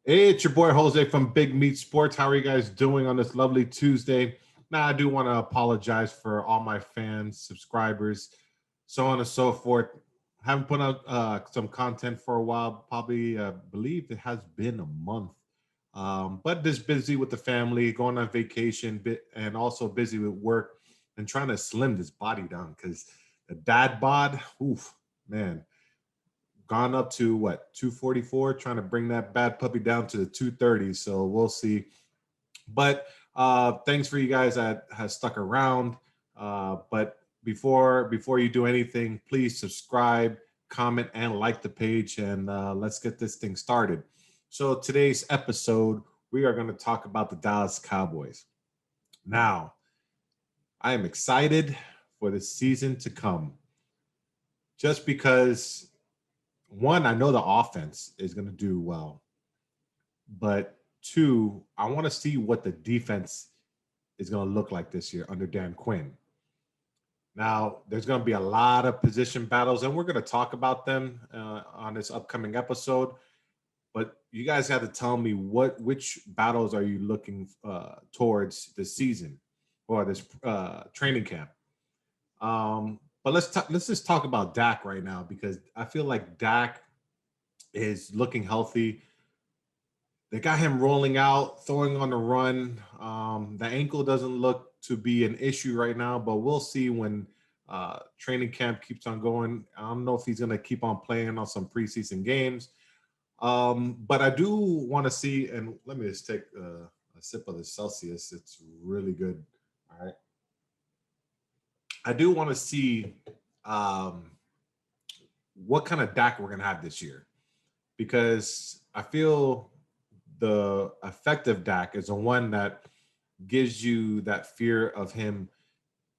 Hey, it's your boy Jose from Big Meat Sports. How are you guys doing on this lovely Tuesday? Now, I do want to apologize for all my fans, subscribers, so on and so forth. Haven't put out some content for a while. Probably believe it has been a month. But just busy with the family, going on vacation, and also busy with work and trying to slim this body down because the dad bod, oof, man, gone up to what 244, trying to bring that bad puppy down to the 230. So we'll see. But thanks for you guys that has stuck around. But before you do anything, please subscribe, comment, and like the page, and let's get this thing started. So today's episode, we are going to talk about the Dallas Cowboys. Now, I am excited for the season to come, just because one, I know the offense is going to do well, but two, I want to see what the defense is going to look like this year under Dan Quinn. Now, there's going to be a lot of position battles, and we're going to talk about them on this upcoming episode. But you guys have to tell me which battles are you looking towards this season or this training camp. But let's just talk about Dak right now, because I feel like Dak is looking healthy. They got him rolling out, throwing on the run. The ankle doesn't look to be an issue right now, but we'll see when training camp keeps on going. I don't know if he's going to keep on playing on some preseason games. But I do want to see, and let me just take a sip of the Celsius. It's really good. All right. I do want to see what kind of Dak we're going to have this year, because I feel the effective Dak is the one that gives you that fear of him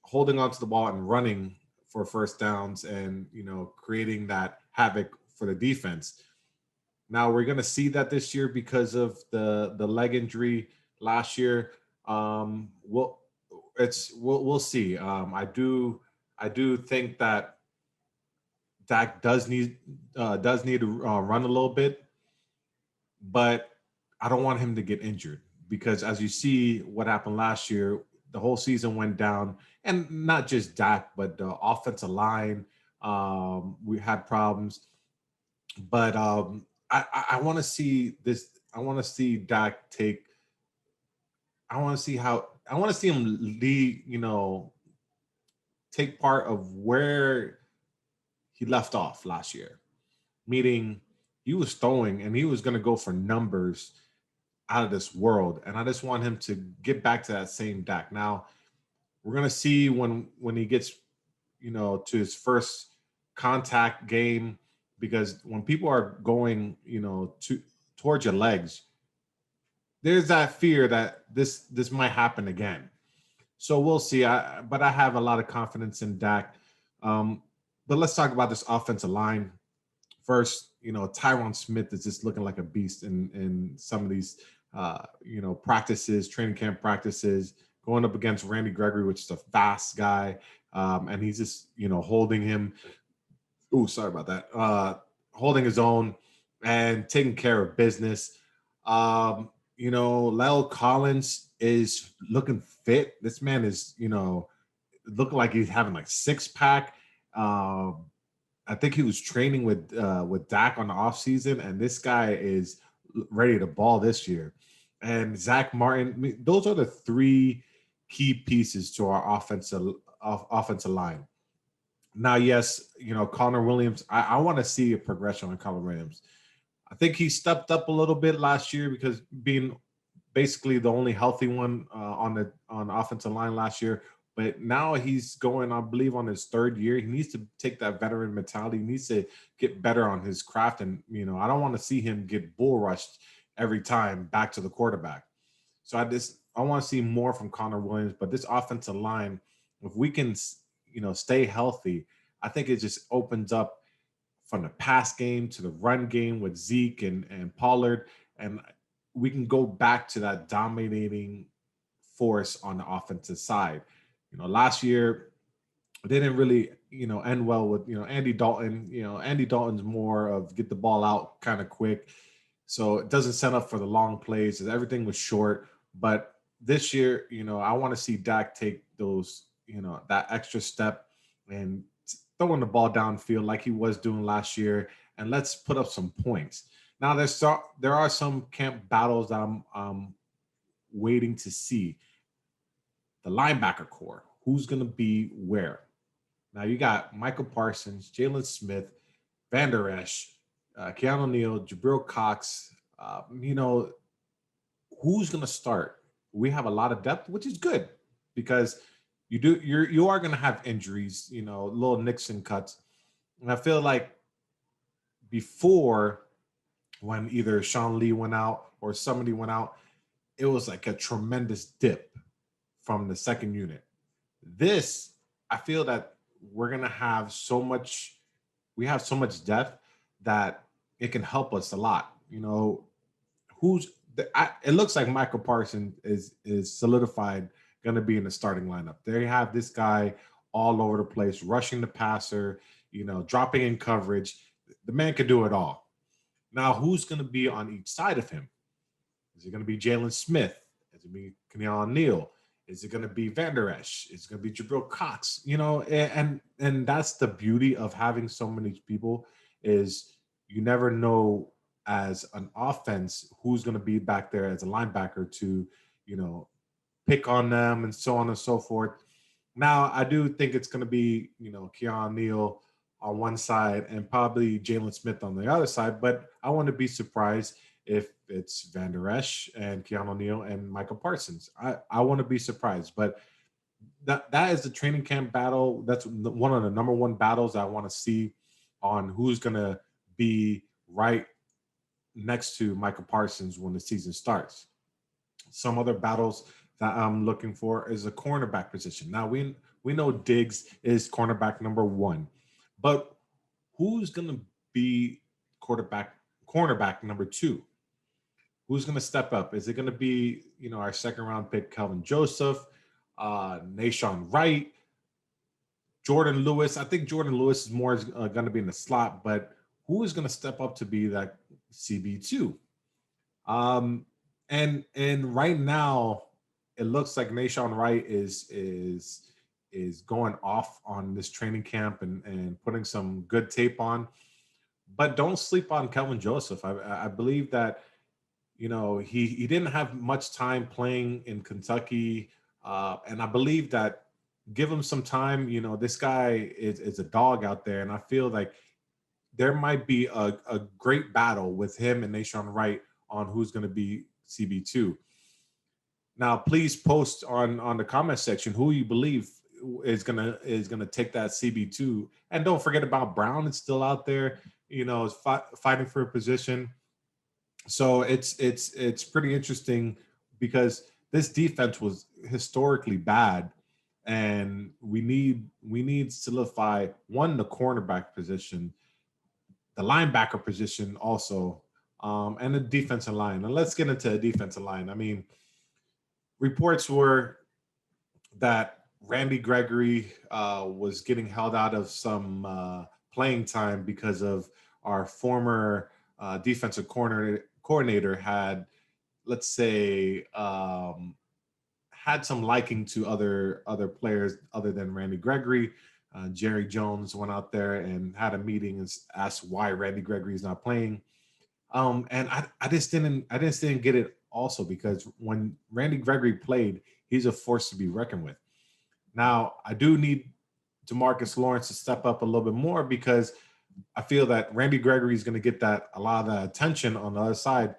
holding onto the ball and running for first downs and, creating that havoc for the defense. Now we're going to see that this year because of the leg injury last year. We'll see. I do think that Dak does need to run a little bit, but I don't want him to get injured, because as you see what happened last year, the whole season went down, and not just Dak, but the offensive line. We had problems, but I want to see this. I want to see Dak take. I want to see him lead. Take part of where he left off last year, meaning he was throwing and he was going to go for numbers out of this world, and I just want him to get back to that same Dak. Now we're going to see when he gets to his first contact game, because when people are going towards your legs, there's that fear that this might happen again. So we'll see. But I have a lot of confidence in Dak. But let's talk about this offensive line first. Tyrone Smith is just looking like a beast in some of these practices, training camp practices, going up against Randy Gregory, which is a fast guy, and he's just holding him. Oh, sorry about that. Holding his own and taking care of business. Lyle Collins is looking fit. This man is, looking like he's having like six pack. I think he was training with Dak on the offseason, and this guy is ready to ball this year. And Zach Martin, I mean, those are the three key pieces to our offensive line. Now, yes, Connor Williams. I want to see a progression on Connor Williams. I think he stepped up a little bit last year, because being basically the only healthy one on the offensive line last year. But now he's going, I believe, on his third year. He needs to take that veteran mentality. He needs to get better on his craft. And, I don't want to see him get bull rushed every time back to the quarterback. So I want to see more from Connor Williams. But this offensive line, if we can, stay healthy, I think it just opens up from the pass game to the run game with Zeke and Pollard. And we can go back to that dominating force on the offensive side. Last year they didn't really, end well with, Andy Dalton. Andy Dalton's more of get the ball out kind of quick. So it doesn't set up for the long plays. Everything was short. But this year, I want to see Dak take those, that extra step and throwing the ball downfield like he was doing last year. And let's put up some points. Now, there are some camp battles that I'm waiting to see. The linebacker core, who's going to be where? Now, you got Michael Parsons, Jalen Smith, Van Der Esch, Keanu Neal, Jabril Cox. Who's going to start? We have a lot of depth, which is good because you are going to have injuries, little nicks and cuts. And I feel like before, when either Sean Lee went out or somebody went out, it was like a tremendous dip from the second unit. This, I feel that we're going to have we have so much depth that it can help us a lot. It looks like Michael Parsons is solidified, going to be in the starting lineup. They have this guy all over the place, rushing the passer, dropping in coverage. The man can do it all. Now, who's going to be on each side of him? Is it going to be Jalen Smith? Is it going to be Keanu Neal? Is it going to be Van Der Esch? Is it going to be Jabril Cox? And that's the beauty of having so many people is you never know as an offense who's going to be back there as a linebacker to, pick on them and so on and so forth. Now, I do think it's going to be, Keanu Neal on one side and probably Jalen Smith on the other side, but I want to be surprised if it's Van Der Esch and Keanu Neal and Michael Parsons. I want to be surprised, but that is the training camp battle. That's one of the number one battles I want to see on who's going to be right next to Michael Parsons when the season starts. Some other battles that I'm looking for is a cornerback position. Now we know Diggs is cornerback number one, but who's going to be cornerback number two? Who's going to step up? Is it going to be our second round pick Kelvin Joseph, Nahshon Wright, Jordan Lewis? I think Jordan Lewis is more going to be in the slot, but who is going to step up to be that CB2? And right now, it looks like Nahshon Wright is going off on this training camp and putting some good tape on. But don't sleep on Kelvin Joseph. I believe that he didn't have much time playing in Kentucky, and I believe that give him some time. This guy is a dog out there, and I feel like there might be a great battle with him and Nahshon Wright on who's going to be CB2. Now, please post on the comment section who you believe is gonna take that CB2, and don't forget about Brown. It's still out there, is fighting for a position. So it's pretty interesting because this defense was historically bad, and we need to solidify the cornerback position, the linebacker position also, and the defensive line. And let's get into the defensive line. I mean, reports were that Randy Gregory was getting held out of some playing time because of our former defensive coordinator had, let's say, had some liking to other players other than Randy Gregory. Jerry Jones went out there and had a meeting and asked why Randy Gregory is not playing. And I just didn't get it also because when Randy Gregory played, he's a force to be reckoned with. Now, I do need Demarcus Lawrence to step up a little bit more because I feel that Randy Gregory is going to get a lot of the attention on the other side.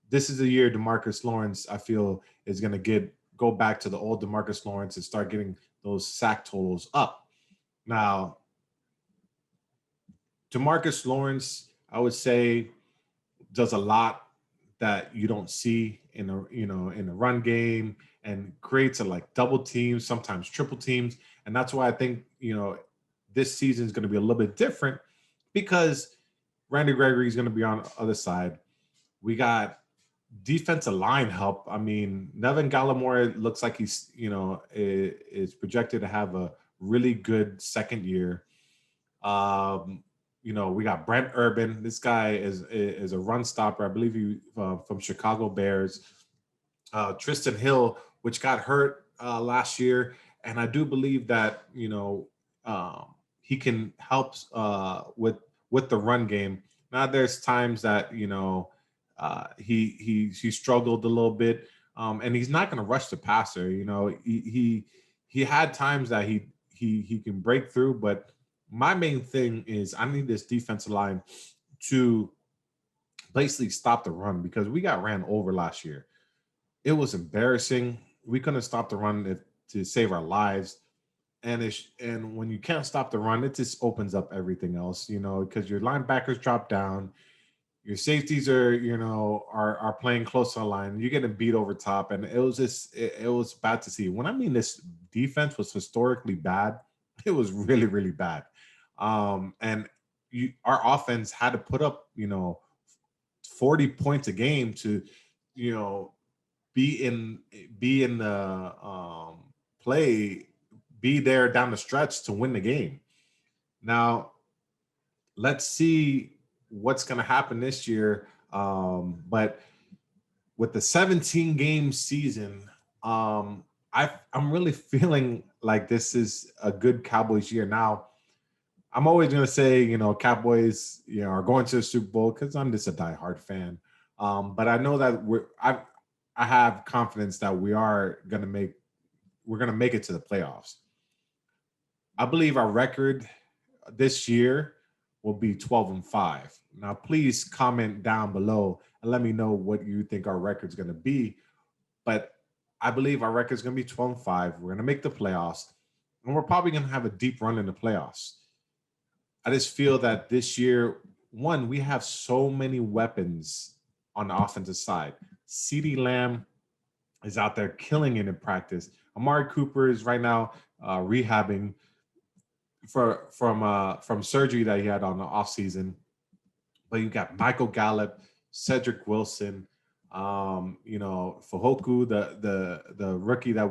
This is the year Demarcus Lawrence, I feel, is going to go back to the old Demarcus Lawrence and start getting those sack totals up. Now, Demarcus Lawrence, I would say, does a lot that you don't see in the run game and creates double teams, sometimes triple teams. And that's why I think, this season is going to be a little bit different because Randy Gregory is going to be on the other side. We got defensive line help. I mean, Nevin Gallimore looks like he's, is projected to have a really good second year. we got Brent Urban. This guy is a run stopper. I believe he from Chicago Bears. Tristan Hill, which got hurt last year, and I do believe that he can help with the run game. Now there's times that he struggled a little bit, and he's not going to rush the passer. He had times that he can break through, but my main thing is I need this defensive line to basically stop the run because we got ran over last year. It was embarrassing. We couldn't stop the run to save our lives. And when you can't stop the run, it just opens up everything else, because your linebackers drop down, your safeties are playing close to the line. You're getting beat over top, and it was bad to see. When I mean this defense was historically bad, it was really really bad. And our offense had to put up 40 points a game to you know be in be in the play, be there down the stretch to win the game. Now let's see what's going to happen this year. But with the 17 game season, I'm really feeling like this is a good Cowboys year. Now, I'm always going to say, Cowboys, are going to the Super Bowl because I'm just a diehard fan. But I know that I have confidence that we're going to make it to the playoffs. I believe our record this year will be 12-5. Now, please comment down below and let me know what you think our record's going to be. But I believe our record's going to be 12-5. We're going to make the playoffs, and we're probably going to have a deep run in the playoffs. I just feel that this year, one, we have so many weapons on the offensive side. CeeDee Lamb is out there killing it in practice. Amari Cooper is right now rehabbing from surgery that he had on the offseason. But you got Michael Gallup, Cedric Wilson, Fahoku, the rookie that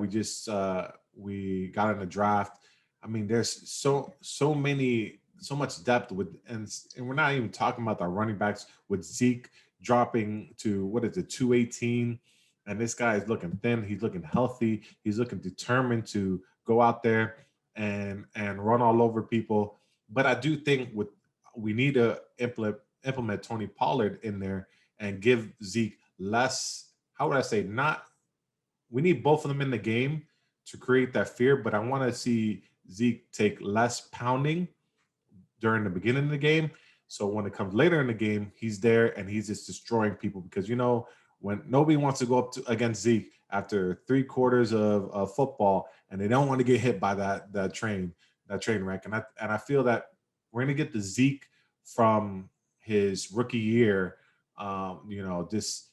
we got in the draft. I mean, there's so much depth and we're not even talking about the running backs with Zeke dropping to 218, and this guy is looking thin. He's looking healthy. He's looking determined to go out there and run all over people. But I do think we need to implement Tony Pollard in there and give Zeke less. How would I say? Not. We need both of them in the game to create that fear, but I want to see Zeke take less pounding during the beginning of the game. So when it comes later in the game, he's there and he's just destroying people because when nobody wants to go up against Zeke after 3/4 of football and they don't want to get hit by that train wreck. And I feel that we're gonna get the Zeke from his rookie year, just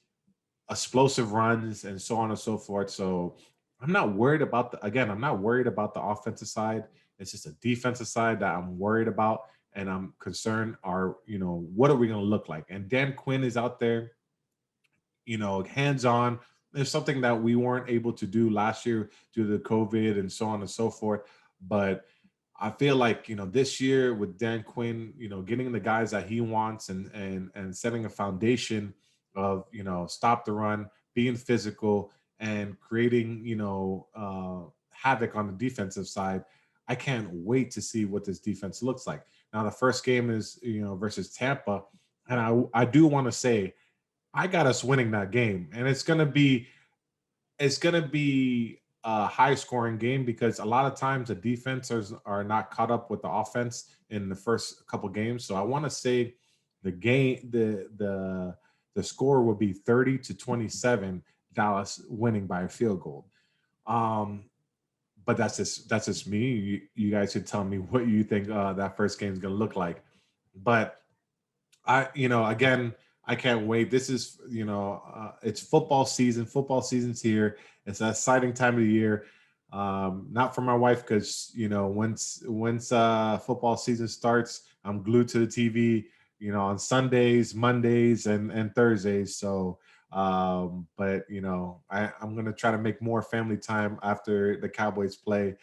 explosive runs and so on and so forth. So I'm not worried about the offensive side. It's just a defensive side that I'm worried about, and I'm concerned what are we going to look like? And Dan Quinn is out there, hands-on. There's something that we weren't able to do last year due to COVID and so on and so forth. But I feel like, this year with Dan Quinn, getting the guys that he wants and setting a foundation of, stop the run, being physical and creating, havoc on the defensive side. I can't wait to see what this defense looks like. Now, the first game is, versus Tampa. And I do want to say, I got us winning that game. And it's going to be a high scoring game because a lot of times the defenses are not caught up with the offense in the first couple games. So I want to say the score will be 30-27, Dallas winning by a field goal. But that's just me. You guys should tell me what you think that first game is going to look like. But again, I can't wait. This is, it's football season. Football season's here. It's an exciting time of the year. Not for my wife because, once football season starts, I'm glued to the TV, on Sundays, Mondays, and Thursdays. So, but I'm going to try to make more family time after the Cowboys play,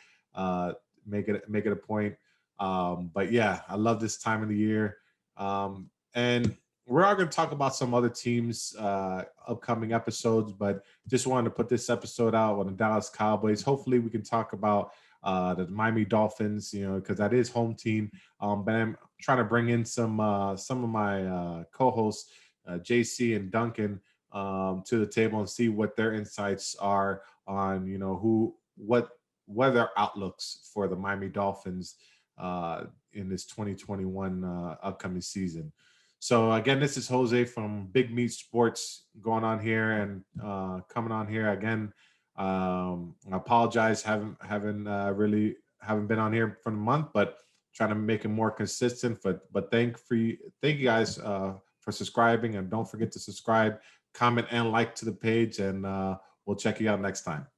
make it a point. But yeah, I love this time of the year. And we're all going to talk about some other teams upcoming episodes, but just wanted to put this episode out on the Dallas Cowboys. Hopefully we can talk about the Miami Dolphins, because that is home team. But I'm trying to bring in some of my co-hosts, JC and Duncan, to the table and see what their insights are on, what their outlooks for the Miami Dolphins in this 2021 upcoming season. So again, this is Jose from Big Meat Sports going on here and coming on here again. I apologize, haven't been on here for a month, but trying to make it more consistent. But thank you guys for subscribing, and don't forget to subscribe, comment, and like to the page, and we'll check you out next time.